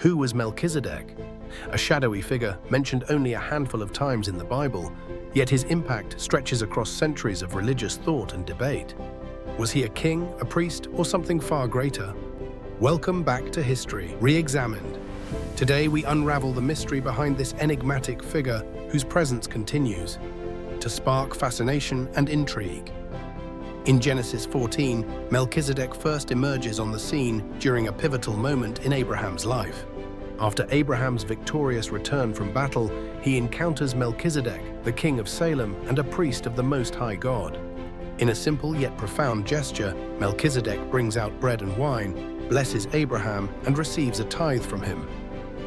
Who was Melchizedek? A shadowy figure mentioned only a handful of times in the Bible, yet his impact stretches across centuries of religious thought and debate. Was he a king, a priest, or something far greater? Welcome back to History, ReExamined. Today we unravel the mystery behind this enigmatic figure whose presence continues to spark fascination and intrigue. In Genesis 14, Melchizedek first emerges on the scene during a pivotal moment in Abraham's life. After Abraham's victorious return from battle, he encounters Melchizedek, the king of Salem and a priest of the Most High God. In a simple yet profound gesture, Melchizedek brings out bread and wine, blesses Abraham, and receives a tithe from him.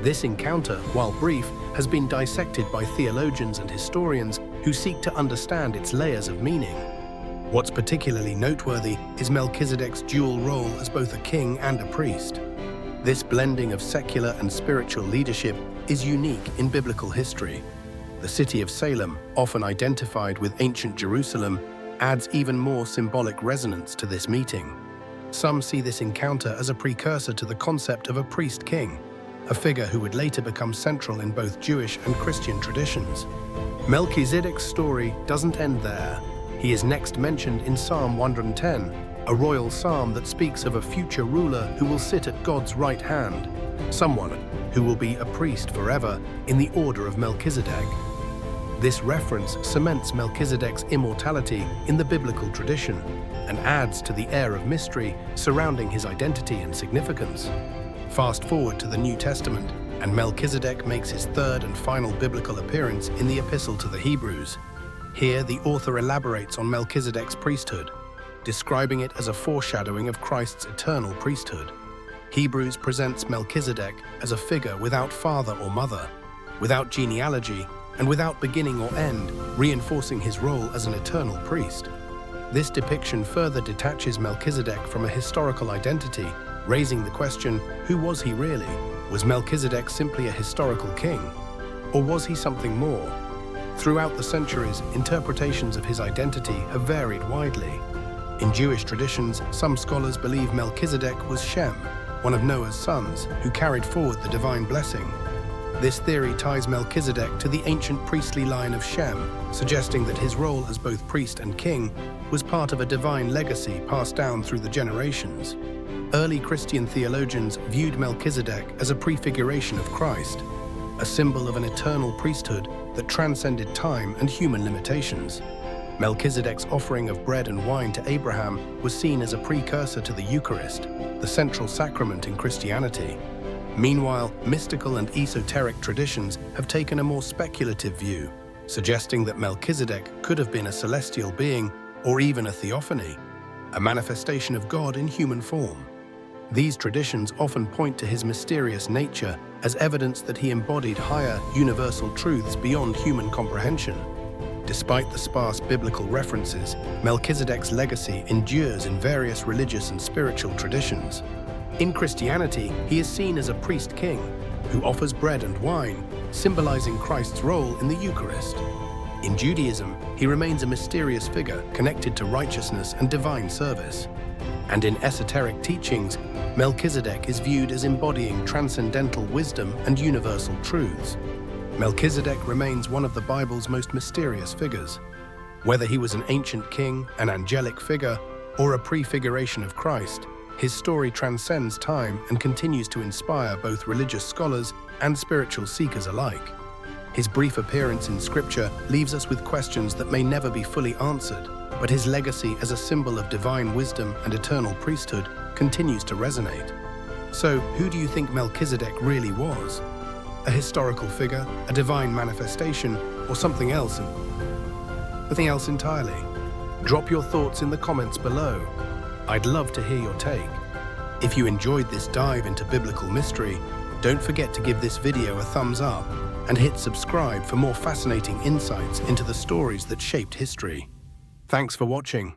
This encounter, while brief, has been dissected by theologians and historians who seek to understand its layers of meaning. What's particularly noteworthy is Melchizedek's dual role as both a king and a priest. This blending of secular and spiritual leadership is unique in biblical history. The city of Salem, often identified with ancient Jerusalem, adds even more symbolic resonance to this meeting. Some see this encounter as a precursor to the concept of a priest-king, a figure who would later become central in both Jewish and Christian traditions. Melchizedek's story doesn't end there. He is next mentioned in Psalm 110, a royal psalm that speaks of a future ruler who will sit at God's right hand, someone who will be a priest forever in the order of Melchizedek. This reference cements Melchizedek's immortality in the biblical tradition and adds to the air of mystery surrounding his identity and significance. Fast forward to the New Testament, and Melchizedek makes his third and final biblical appearance in the Epistle to the Hebrews. Here, the author elaborates on Melchizedek's priesthood, describing it as a foreshadowing of Christ's eternal priesthood. Hebrews presents Melchizedek as a figure without father or mother, without genealogy, and without beginning or end, reinforcing his role as an eternal priest. This depiction further detaches Melchizedek from a historical identity, raising the question, who was he really? Was Melchizedek simply a historical king? Or was he something more? Throughout the centuries, interpretations of his identity have varied widely. In Jewish traditions, some scholars believe Melchizedek was Shem, one of Noah's sons, who carried forward the divine blessing. This theory ties Melchizedek to the ancient priestly line of Shem, suggesting that his role as both priest and king was part of a divine legacy passed down through the generations. Early Christian theologians viewed Melchizedek as a prefiguration of Christ, a symbol of an eternal priesthood that transcended time and human limitations. Melchizedek's offering of bread and wine to Abraham was seen as a precursor to the Eucharist, the central sacrament in Christianity. Meanwhile, mystical and esoteric traditions have taken a more speculative view, suggesting that Melchizedek could have been a celestial being or even a theophany, a manifestation of God in human form. These traditions often point to his mysterious nature as evidence that he embodied higher, universal truths beyond human comprehension. Despite the sparse biblical references, Melchizedek's legacy endures in various religious and spiritual traditions. In Christianity, he is seen as a priest-king who offers bread and wine, symbolizing Christ's role in the Eucharist. In Judaism, he remains a mysterious figure connected to righteousness and divine service. And in esoteric teachings, Melchizedek is viewed as embodying transcendental wisdom and universal truths. Melchizedek remains one of the Bible's most mysterious figures. Whether he was an ancient king, an angelic figure, or a prefiguration of Christ, his story transcends time and continues to inspire both religious scholars and spiritual seekers alike. His brief appearance in Scripture leaves us with questions that may never be fully answered, but his legacy as a symbol of divine wisdom and eternal priesthood continues to resonate. So, who do you think Melchizedek really was? A historical figure, a divine manifestation, or something else entirely? Drop your thoughts in the comments below. I'd love to hear your take. If you enjoyed this dive into biblical mystery, don't forget to give this video a thumbs up and hit subscribe for more fascinating insights into the stories that shaped history. Thanks for watching.